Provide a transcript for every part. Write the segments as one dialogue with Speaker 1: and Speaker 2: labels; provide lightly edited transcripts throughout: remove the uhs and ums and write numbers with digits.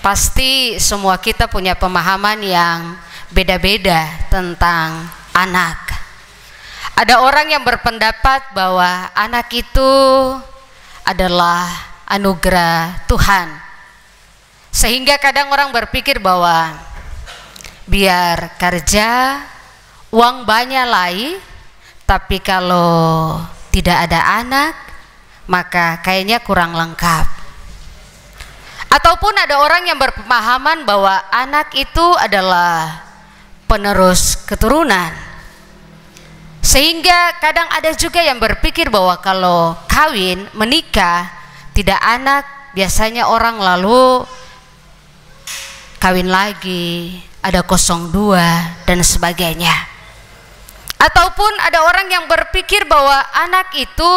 Speaker 1: Pasti semua kita punya pemahaman yang beda-beda tentang anak. Ada orang yang berpendapat bahwa anak itu adalah anugerah Tuhan, sehingga kadang orang berpikir bahwa biar kerja uang banyak lagi, tapi kalau tidak ada anak maka kayaknya kurang lengkap. Ataupun ada orang yang berpemahaman bahwa anak itu adalah penerus keturunan, sehingga kadang ada juga yang berpikir bahwa kalau kawin menikah tidak anak, biasanya orang lalu kawin lagi, ada 02 dan sebagainya. Ataupun ada orang yang berpikir bahwa anak itu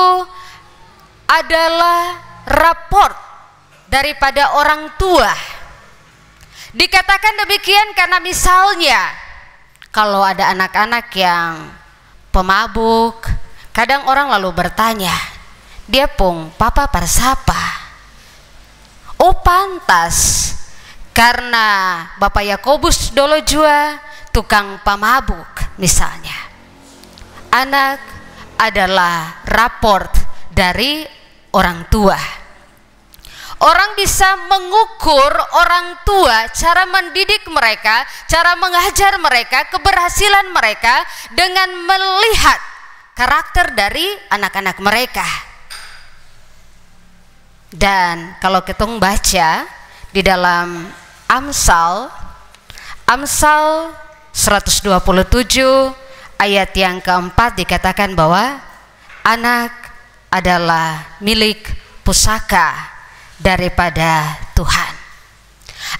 Speaker 1: adalah raport daripada orang tua. Dikatakan demikian karena misalnya kalau ada anak-anak yang pemabuk, kadang orang lalu bertanya, dia pung papa persapa? Oh pantas, karena Bapak Yakobus dolo jua tukang pemabuk misalnya. Anak adalah raport dari orang tua. Orang bisa mengukur orang tua, cara mendidik mereka, cara mengajar mereka, keberhasilan mereka dengan melihat karakter dari anak-anak mereka. Dan kalau kita baca di dalam Amsal 127 ayat yang keempat dikatakan bahwa anak adalah milik pusaka daripada Tuhan.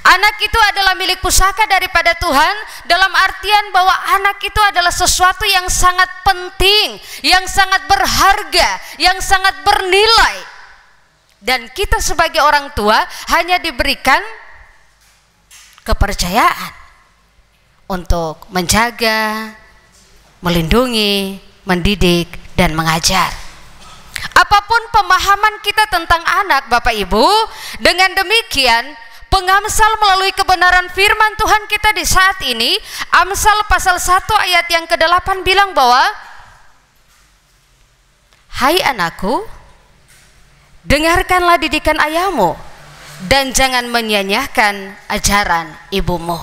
Speaker 1: Anak itu adalah milik pusaka daripada Tuhan, dalam artian bahwa anak itu adalah sesuatu yang sangat penting, yang sangat berharga, yang sangat bernilai. Dan kita sebagai orang tua hanya diberikan kepercayaan untuk menjaga, melindungi, mendidik, dan mengajar. Apapun pemahaman kita tentang anak, Bapak Ibu, dengan demikian pengamsal melalui kebenaran firman Tuhan kita di saat ini, Amsal pasal 1 ayat yang ke-8 bilang bahwa, hai anakku, dengarkanlah didikan ayahmu dan jangan menyia-nyiakan ajaran ibumu.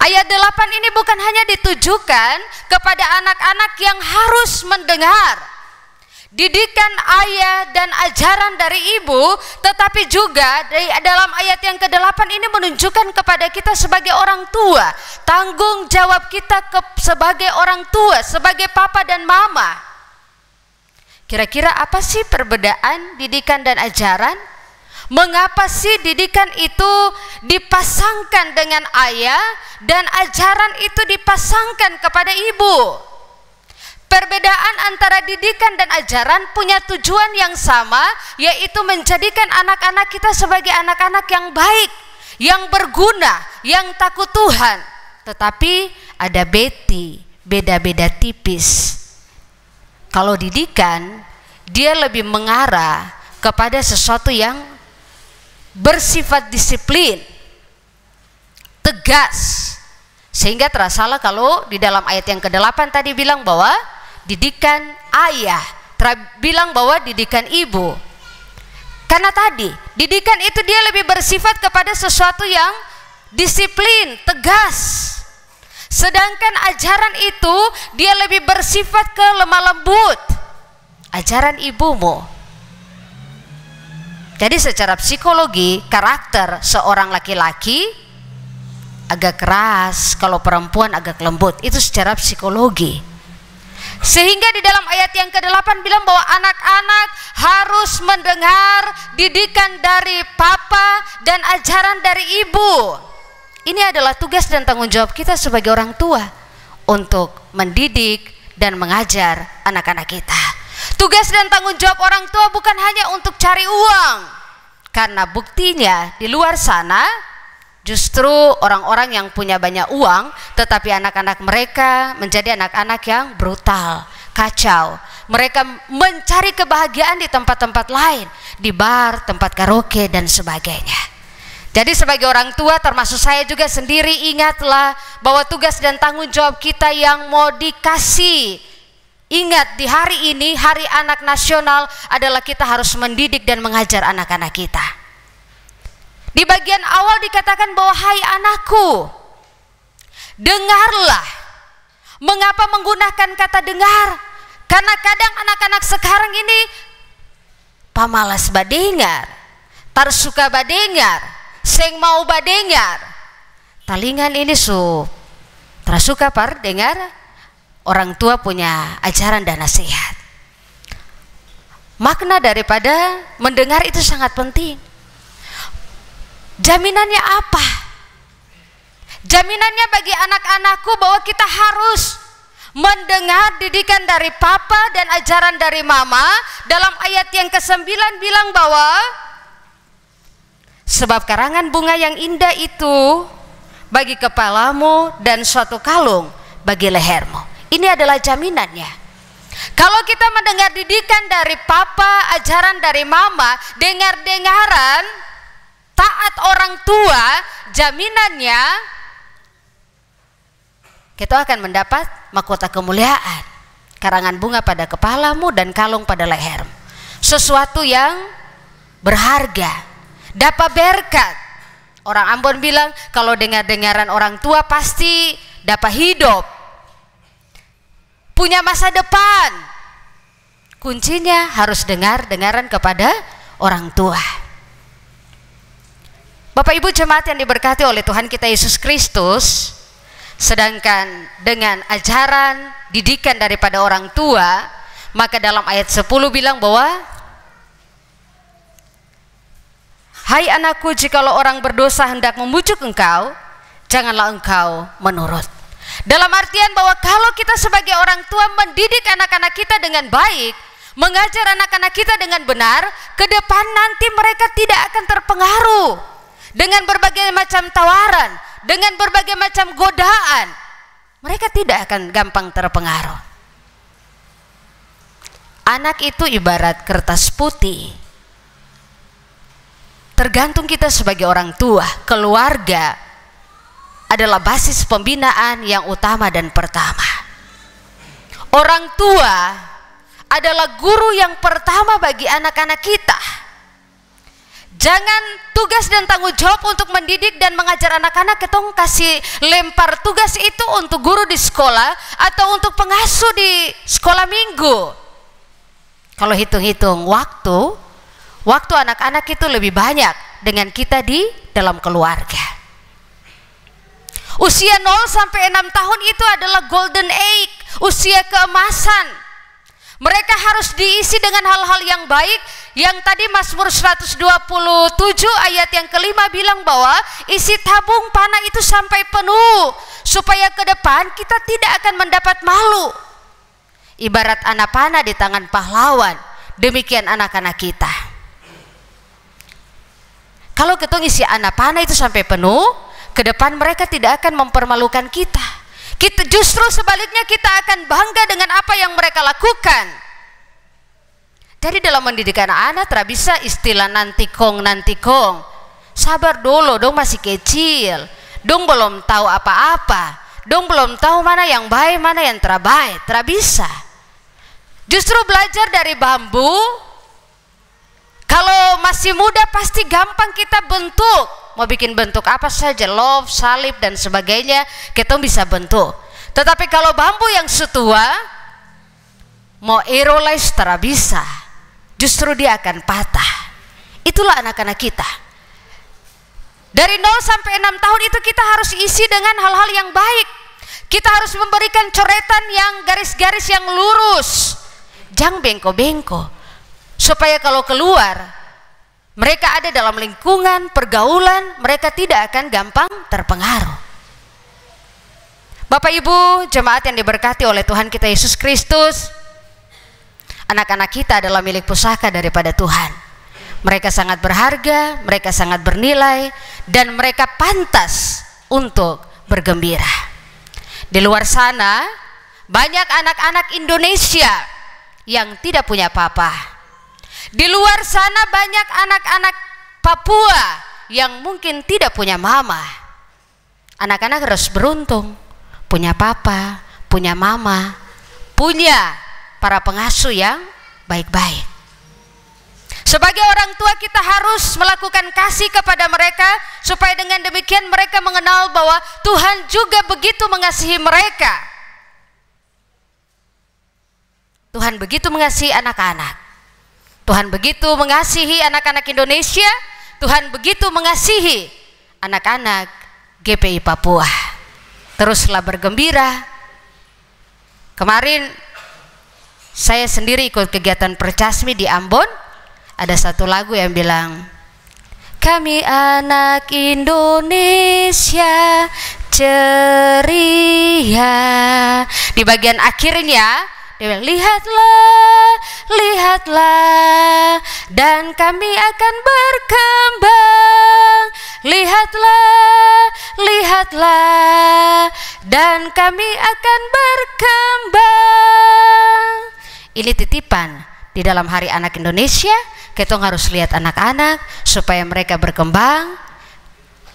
Speaker 1: Ayat 8 ini bukan hanya ditujukan kepada anak-anak yang harus mendengar didikan ayah dan ajaran dari ibu, tetapi juga dalam ayat yang ke-8 ini menunjukkan kepada kita sebagai orang tua, tanggung jawab kita sebagai orang tua, sebagai papa dan mama. Kira-kira apa sih perbedaan didikan dan ajaran? Mengapa sih didikan itu dipasangkan dengan ayah dan ajaran itu dipasangkan kepada ibu? Perbedaan antara didikan dan ajaran punya tujuan yang sama, yaitu menjadikan anak-anak kita sebagai anak-anak yang baik, yang berguna, yang takut Tuhan. Tetapi ada beda-beda tipis. Kalau didikan, dia lebih mengarah kepada sesuatu yang bersifat disiplin, tegas, sehingga terasalah kalau di dalam ayat yang ke-8 tadi bilang bahwa didikan ayah, bilang bahwa didikan ibu. Karena tadi didikan itu dia lebih bersifat kepada sesuatu yang disiplin, tegas. Sedangkan ajaran itu dia lebih bersifat ke lemah lembut. Ajaran ibumu. Jadi secara psikologi karakter seorang laki-laki agak keras, kalau perempuan agak lembut. Itu secara psikologi. Sehingga di dalam ayat yang ke-8 bilang bahwa anak-anak harus mendengar didikan dari papa dan ajaran dari ibu. Ini adalah tugas dan tanggung jawab kita sebagai orang tua untuk mendidik dan mengajar anak-anak kita. Tugas dan tanggung jawab orang tua bukan hanya untuk cari uang, karena buktinya di luar sana justru orang-orang yang punya banyak uang, tetapi anak-anak mereka menjadi anak-anak yang brutal, kacau. Mereka mencari kebahagiaan di tempat-tempat lain, di bar, tempat karaoke, dan sebagainya. Jadi sebagai orang tua, termasuk saya juga sendiri, ingatlah bahwa tugas dan tanggung jawab kita yang mau dikasih. Ingat, di hari ini, Hari Anak Nasional, adalah kita harus mendidik dan mengajar anak-anak kita. Di bagian awal dikatakan bahwa, hai anakku, dengarlah. Mengapa menggunakan kata dengar? Karena kadang anak-anak sekarang ini pamalas badengar, tar suka badengar, seng mau badengar. Talingan ini tersuka par dengar orang tua punya ajaran dan nasihat. Makna daripada mendengar itu sangat penting. Jaminannya apa? Jaminannya bagi anak-anakku bahwa kita harus mendengar didikan dari papa dan ajaran dari mama. Dalam ayat yang ke-9 bilang bahwa sebab karangan bunga yang indah itu bagi kepalamu dan suatu kalung bagi lehermu. Ini adalah jaminannya. Kalau kita mendengar didikan dari papa, ajaran dari mama, dengar-dengaran, taat orang tua, jaminannya kita akan mendapat mahkota kemuliaan, karangan bunga pada kepalamu dan kalung pada lehermu. Sesuatu yang berharga, dapat berkat. Orang Ambon bilang kalau dengar-dengaran orang tua pasti dapat hidup, punya masa depan. Kuncinya harus dengar-dengaran kepada orang tua. Bapak Ibu jemaat yang diberkati oleh Tuhan kita Yesus Kristus, sedangkan dengan ajaran didikan daripada orang tua, maka dalam ayat 10 bilang bahwa, hai anakku, jikalau orang berdosa hendak membujuk engkau, janganlah engkau menurut. Dalam artian bahwa kalau kita sebagai orang tua mendidik anak-anak kita dengan baik, mengajar anak-anak kita dengan benar, ke depan nanti mereka tidak akan terpengaruh dengan berbagai macam tawaran, dengan berbagai macam godaan. Mereka tidak akan gampang terpengaruh. Anak itu ibarat kertas putih. Tergantung kita sebagai orang tua, keluarga adalah basis pembinaan yang utama dan pertama. Orang tua adalah guru yang pertama bagi anak-anak kita. Jangan tugas dan tanggung jawab untuk mendidik dan mengajar anak-anak kita kasih lempar tugas itu untuk guru di sekolah atau untuk pengasuh di sekolah minggu. Kalau hitung-hitung waktu anak-anak itu lebih banyak dengan kita di dalam keluarga. Usia 0 sampai 6 tahun itu adalah golden age, usia keemasan. Mereka harus diisi dengan hal-hal yang baik. Yang tadi Mazmur 127 ayat yang kelima bilang bahwa isi tabung panah itu sampai penuh, supaya ke depan kita tidak akan mendapat malu. Ibarat anak panah di tangan pahlawan, demikian anak-anak kita. Kalau kita isi anak panah itu sampai penuh, ke depan mereka tidak akan mempermalukan kita. Kita justru sebaliknya kita akan bangga dengan apa yang mereka lakukan. Jadi dalam mendidik anak-anak tidak bisa istilah nanti kong. Sabar dulu, dong masih kecil, dong belum tahu apa-apa, dong belum tahu mana yang baik, mana yang terbaik. Tidak bisa. Justru belajar dari bambu. Kalau masih muda pasti gampang kita bentuk. Mau bikin bentuk apa saja, love, salib dan sebagainya, kita bisa bentuk. Tetapi kalau bambu yang setua, mau aerolise tidak bisa. Justru dia akan patah. Itulah anak-anak kita. Dari 0 sampai 6 tahun itu kita harus isi dengan hal-hal yang baik. Kita harus memberikan coretan yang garis-garis yang lurus, jangan bengko-bengko, supaya kalau keluar mereka ada dalam lingkungan pergaulan, mereka tidak akan gampang terpengaruh. Bapak Ibu jemaat yang diberkati oleh Tuhan kita Yesus Kristus, anak-anak kita adalah milik pusaka daripada Tuhan. Mereka sangat berharga, mereka sangat bernilai, dan mereka pantas untuk bergembira. Di luar sana banyak anak-anak Indonesia yang tidak punya papa. Di luar sana banyak anak-anak Papua yang mungkin tidak punya mama. Anak-anak harus beruntung punya papa, punya mama, punya para pengasuh yang baik-baik. Sebagai orang tua kita harus melakukan kasih kepada mereka, supaya dengan demikian mereka mengenal bahwa Tuhan juga begitu mengasihi mereka. Tuhan begitu mengasihi anak-anak. Tuhan begitu mengasihi anak-anak Indonesia. Tuhan begitu mengasihi anak-anak GPI Papua. Teruslah bergembira. Kemarin saya sendiri ikut kegiatan Percasmi di Ambon. Ada satu lagu yang bilang, kami anak Indonesia ceria. Di bagian akhirnya dia bilang, lihatlah, lihatlah, dan kami akan berkembang. Lihatlah, lihatlah, dan kami akan berkembang. Ini titipan di dalam Hari Anak Indonesia. Kita harus lihat anak-anak supaya mereka berkembang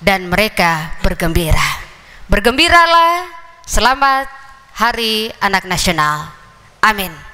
Speaker 1: dan mereka bergembira. Bergembiralah, selamat Hari Anak Nasional. Amin.